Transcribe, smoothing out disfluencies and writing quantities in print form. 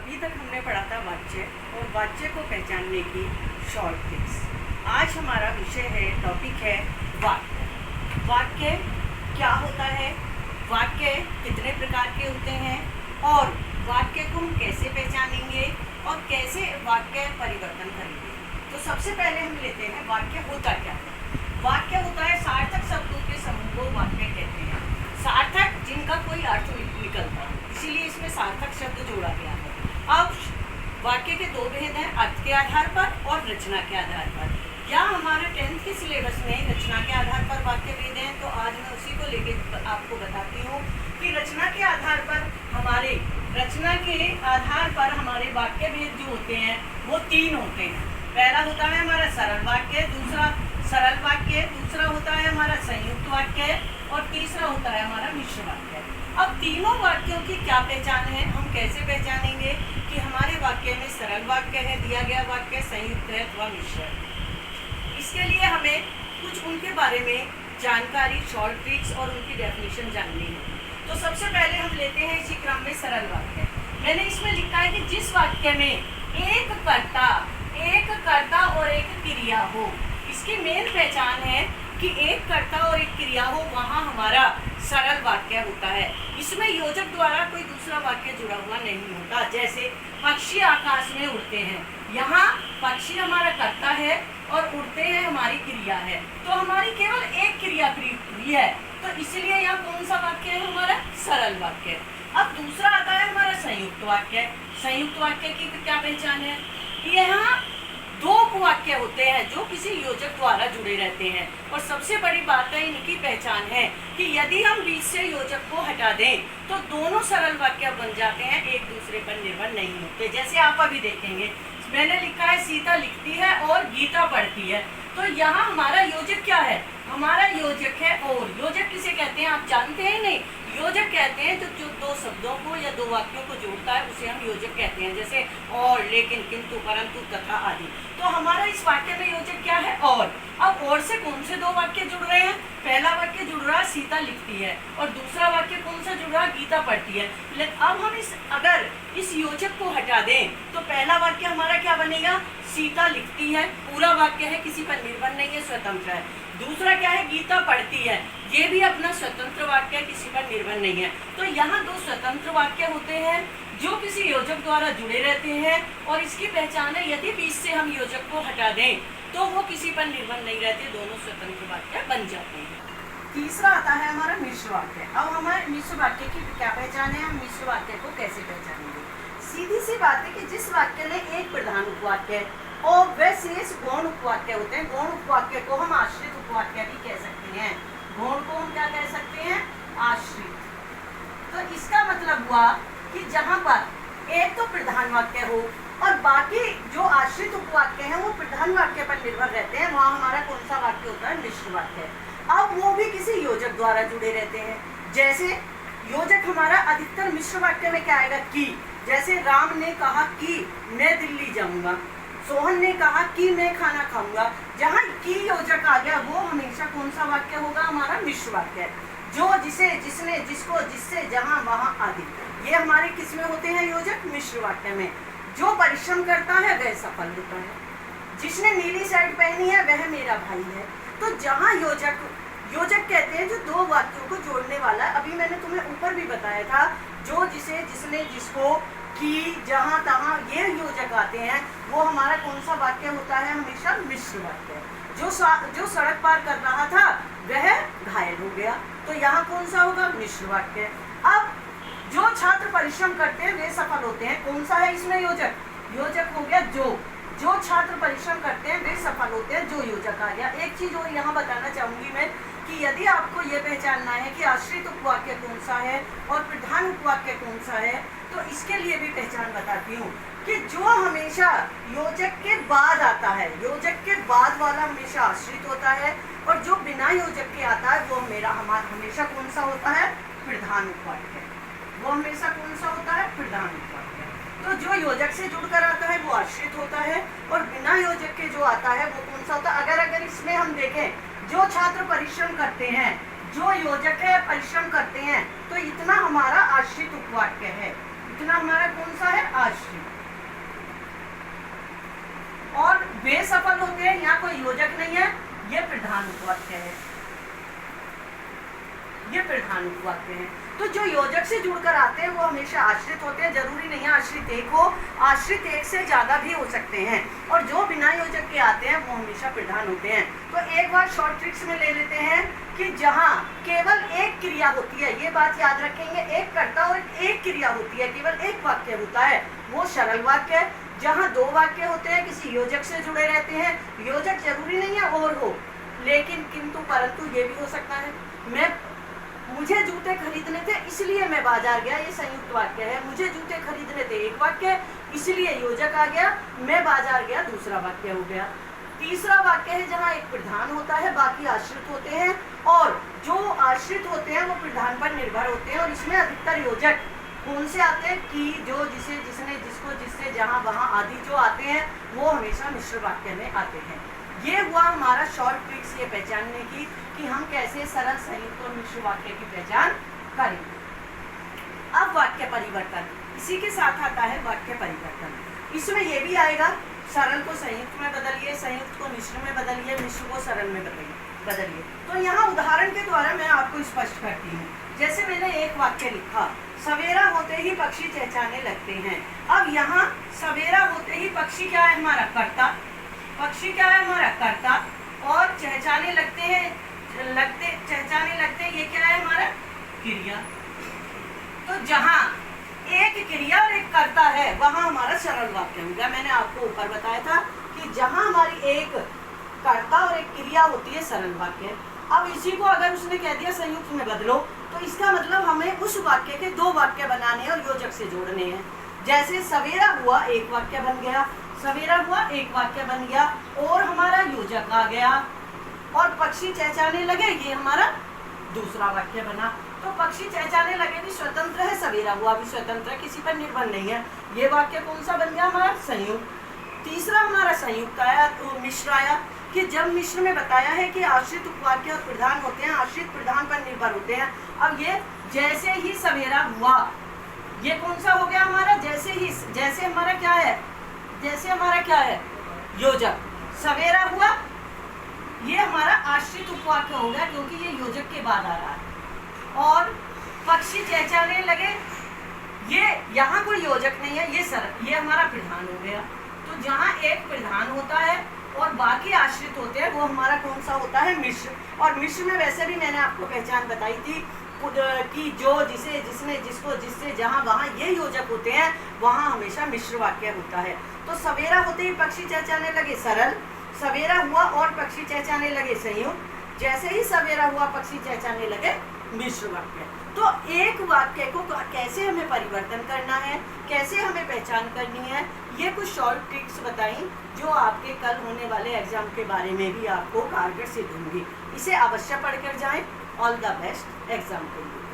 अभी तक हमने पढ़ा था वाक्य और वाक्य को पहचानने की शॉर्ट ट्रिक्स। आज हमारा विषय है, टॉपिक है वाक्य। वाक्य क्या होता है, वाक्य कितने प्रकार के होते हैं और वाक्य को हम कैसे पहचानेंगे और कैसे वाक्य परिवर्तन करेंगे। तो सबसे पहले हम लेते हैं वाक्य होता क्या है। वाक्य होता है सार्थक शब्दों के समूह को वाक्य कहते हैं। सार्थक जिनका कोई अर्थ निकलता है, इसीलिए इसमें सार्थक शब्द जोड़ा गया है। अब वाक्य के दो भेद हैं, अर्थ के आधार पर और रचना के आधार पर। क्या हमारे 10th के सिलेबस में रचना के आधार पर वाक्य भेद हैं, तो आज मैं उसी को लेके आपको बताती हूँ कि रचना के आधार पर हमारे वाक्य भेद जो होते हैं वो 3 होते हैं। पहला होता है हमारा सरल वाक्य, दूसरा सरल वाक्य, दूसरा होता है हमारा संयुक्त वाक्य और तीसरा होता है हमारा मिश्र वाक्य। अब तीनों वाक्यों की क्या पहचान है, हम कैसे पहचानेंगे कि हमारे वाक्य में सरल वाक्य है, दिया गया वाक्य संयुक्त है अथवा मिश्र है। इसके लिए हमें कुछ उनके बारे में जानकारी, शॉर्ट ट्रिक्स और उनकी डेफिनेशन जाननी है। तो सबसे पहले हम लेते हैं इसी क्रम में सरल वाक्य। मैंने इसमें लिखा है कि जिस वाक्य में एक कर्ता और एक क्रिया हो, इसकी मेन पहचान है कि एक कर्ता और एक क्रिया हो, वहाँ हमारा सरल वाक्य होता है। इसमें योजक द्वारा कोई दूसरा वाक्य जुड़ा हुआ नहीं होता। जैसे पक्षी आकाश में उड़ते हैं, यहाँ पक्षी हमारा कर्ता है और उड़ते हैं हमारी क्रिया है, तो हमारी केवल एक क्रिया हुई है, तो इसलिए यहाँ कौन सा वाक्य है हमारा सरल वाक्य। अब दूसरा आता है हमारा संयुक्त वाक्य। संयुक्त वाक्य की क्या पहचान है, यहाँ 2 वाक्य होते हैं जो किसी योजक द्वारा जुड़े रहते हैं और सबसे बड़ी बात है इनकी पहचान है कि यदि हम बीच से योजक को हटा दें तो दोनों सरल वाक्य बन जाते हैं, एक दूसरे पर निर्भर नहीं होते। जैसे आप अभी देखेंगे, मैंने लिखा है सीता लिखती है और गीता पढ़ती है, तो यहाँ हमारा योजक क्या है, हमारा योजक है और। योजक किसे कहते हैं आप जानते हैं नहीं, योजक कहते हैं जो 2 शब्दों को या 2 वाक्यों को जोड़ता है, उसे हम योजक कहते हैं। जैसे और, लेकिन, किंतु, परंतु, तथा आदि। तो हमारा इस वाक्य में योजक क्या है, और। अब और से कौन से 2 वाक्य जुड़ रहे हैं, पहला वाक्य जुड़ रहा है सीता लिखती है और दूसरा वाक्य कौन सा जुड़ रहा है, गीता पढ़ती है। लेकिन अब हम अगर इस योजक को हटा दें तो पहला वाक्य हमारा क्या बनेगा, सीता लिखती है, पूरा वाक्य है, किसी पर निर्भर नहीं है, स्वतंत्र है। दूसरा क्या है, गीता पढ़ती है, ये भी अपना स्वतंत्र वाक्य है, किसी पर निर्भर नहीं है। तो यहाँ 2 स्वतंत्र वाक्य होते हैं जो किसी योजक द्वारा जुड़े रहते हैं और इसकी पहचान है यदि बीच से हम योजक को हटा दें तो वो किसी पर निर्भर नहीं रहते, दोनों स्वतंत्र वाक्य बन जाते हैं। तीसरा आता है हमारा मिश्र वाक्य। अब हमारे मिश्र वाक्य की क्या पहचान है, हम मिश्र वाक्य को कैसे पहचानेंगे। सीधी सी बात है कि जिस वाक्य में एक प्रधान उपवाक्य और वह शेष गौण उपवाक्य होते हैं, गौण उपवाक्य को हम आश्रित उपवाक्य भी कह सकते हैं। गौण को हम क्या कह सकते हैं, आश्रित। तो इसका मतलब हुआ कि जहाँ पर एक तो प्रधान वाक्य हो और बाकी जो आश्रित उपवाक्य हैं वो प्रधान वाक्य पर निर्भर रहते हैं, वहाँ हमारा कौन सा वाक्य होता है, मिश्र वाक्य। अब वो भी किसी योजक द्वारा जुड़े रहते हैं। जैसे योजक हमारा अधिकतर मिश्र वाक्य में क्या आएगा, कि। जैसे राम ने कहा कि मैं दिल्ली जाऊंगा, सोहन ने कहा कि मैं खाना खाऊंगा। जहाँ की योजक आ गया वो हमेशा कौन सा वाक्य होगा, हमारा मिश्र वाक्य। जो, जिसे, जिसने, जिसको, जिससे, जहाँ, वहाँ आदि, ये हमारे किस में होते हैं योजक, मिश्र वाक्य में। जो परिश्रम करता है वह सफल होता है, जिसने नीली शर्ट पहनी है वह मेरा भाई है। तो जहाँ योजक कहते हैं जो 2 वाक्यों को जोड़ने वाला। अभी मैंने तुम्हें ऊपर भी बताया था, जो, जिसे, जिसने, जिसको, कि, जहाँ, तहाँ, ये योजक आते हैं, वो हमारा कौन सा वाक्य होता है, हमेशा मिश्र वाक्य। जो सड़क पार कर रहा था वह घायल हो गया, तो यहाँ कौन सा होगा, मिश्र वाक्य। अब जो छात्र परिश्रम करते हैं वे सफल होते हैं, कौन सा है इसमें योजक, योजक हो गया जो छात्र परिश्रम करते हैं वे सफल होते हैं, जो योजक आ गया। एक चीज और यहाँ बताना चाहूंगी मैं कि यदि आपको ये पहचानना है कि आश्रित उपवाक्य कौन सा है और प्रधान उपवाक्य कौन सा है, तो इसके लिए भी पहचान बताती हूँ कि जो हमेशा योजक के बाद आता है, योजक के बाद वाला हमेशा आश्रित होता है और जो बिना योजक के आता है वो हमेशा कौन सा होता है, प्रधान उपवाक्य। वो हमेशा कौन सा होता है, प्रधान उपवाक्य। तो जो योजक से जुड़कर आता है वो आश्रित होता है और बिना योजक के जो आता है वो कौन सा होता है। अगर इसमें हम देखें, जो छात्र परिश्रम करते हैं, जो योजक है परिश्रम करते हैं, तो इतना हमारा आश्रित उपवाक्य है, इतना हमारा कौन सा है, आश्रित। आश्रित। और वे सफल होते हैं, यहाँ कोई योजक नहीं है, ये प्रधान उपवाक्य है, ये प्रधान उपवाक्य है। तो जो योजक से जुड़कर आते हैं वो हमेशा आश्रित होते हैं, जरूरी नहीं है आश्रित एक हो, आश्रित एक से ज्यादा भी हो सकते हैं। और जो बिना योजक के आते हैं वो हमेशा प्रधान होते हैं। तो एक बार शॉर्ट ट्रिक्स में ले लेते हैं कि जहाँ केवल एक क्रिया होती है, ये बात याद रखेंगे, एक कर्ता और एक क्रिया होती है, केवल एक वाक्य होता है, वो सरल वाक्य है। जहाँ दो वाक्य होते हैं किसी योजक से जुड़े रहते हैं, योजक जरूरी नहीं है और हो, लेकिन किंतु परंतु ये भी हो सकता है। मुझे जूते खरीदने थे इसलिए मैं बाजार गया, ये संयुक्त वाक्य है। मुझे जूते खरीदने थे एक वाक्य, इसलिए योजक आ गया, मैं बाजार गया दूसरा वाक्य हो गया। तीसरा वाक्य है जहाँ एक प्रधान होता है, बाकी आश्रित होते हैं, और जो आश्रित होते हैं वो प्रधान पर निर्भर होते हैं। और इसमें अधिकतर योजक कौन से आते हैं कि जो, जिसे, जिसने, जिसको, जिससे, जहाँ, वहाँ आदि जो आते हैं वो हमेशा मिश्र वाक्य में आते हैं। ये हुआ हमारा शॉर्ट ट्रिक्स ये पहचानने की कि हम कैसे सरल, संयुक्त और मिश्र वाक्य की पहचान करेंगे। अब वाक्य परिवर्तन, इसी के साथ आता है वाक्य परिवर्तन। इसमें ये भी आएगा, सरल को संयुक्त में बदलिए, संयुक्त को मिश्र में बदलिए, मिश्र को सरल में बदलिए। तो यहाँ उदाहरण के द्वारा मैं आपको स्पष्ट करती हूँ। जैसे मैंने एक वाक्य लिखा, सवेरा होते ही पक्षी चहचहाने लगते हैं। अब यहाँ सवेरा होते ही पक्षी क्या है हमारा कर्ता, पक्षी क्या है हमारा कर्ता, और चहचहाने लगते हैं, चहचहाने लगते हैं, ये क्या है हमारा क्रिया। तो जहाँ एक क्रिया और एक कर्ता है वहाँ हमारा सरल वाक्य हो गया। मैंने आपको ऊपर बताया था कि जहाँ हमारी एक कर्ता और एक क्रिया होती है सरल वाक्य। अब इसी को अगर उसने कह दिया संयुक्त में बदलो, तो इसका मतलब हमें उस वाक्य के दो वाक्य बनाने हैं और योजक से जोड़ने हैं। जैसे सवेरा हुआ एक वाक्य बन गया, सवेरा हुआ एक वाक्य बन गया और हमारा योजक आ गया, और पक्षी चहचहाने लगे ये हमारा दूसरा वाक्य बना। तो पक्षी चहचहाने लगे भी स्वतंत्र है, सवेरा हुआ भी स्वतंत्र है, किसी पर निर्भर नहीं है। ये वाक्य कौन सा बन गया हमारा संयुक्त। तीसरा हमारा संयुक्त आया, तो मिश्र आया कि जब मिश्र में बताया है कि आश्रित उपवाक्य और प्रधान होते हैं, आश्रित प्रधान पर निर्भर होते हैं। अब ये जैसे ही सवेरा हुआ, ये कौन सा हो गया हमारा, जैसे ही, जैसे हमारा क्या है, जैसे हमारा क्या है योजक, सवेरा हुआ ये हमारा आश्रित उपवाक्य हो गया क्योंकि ये योजक के बाद आ रहा है। और पक्षी चहचहाने लगे, ये यहाँ कोई योजक नहीं है, ये हमारा प्रधान हो गया। तो जहाँ एक प्रधान होता है और बाकी आश्रित होते हैं वो हमारा कौन सा होता है मिश्र। और मिश्र में वैसे भी मैंने आपको पहचान बताई थी कि जो, जिसे, जिसने, जिसको, जिससे, जहाँ, वहाँ ये योजक होते हैं वहाँ हमेशा मिश्र वाक्य होता है। तो सवेरा होते ही पक्षी चहचहाने लगे सरल, सवेरा हुआ और पक्षी चहचहाने लगे संयुक्त, जैसे ही सवेरा हुआ पक्षी चहचहाने लगे मिश्र वाक्य। तो एक वाक्य को कैसे हमें परिवर्तन करना है, कैसे हमें पहचान करनी है, ये कुछ शॉर्ट ट्रिक्स बताई जो आपके कल होने वाले एग्जाम के बारे में भी आपको कारगर सिद्ध होंगी। इसे अवश्य पढ़कर जाएं। ऑल द बेस्ट एग्जाम के लिए।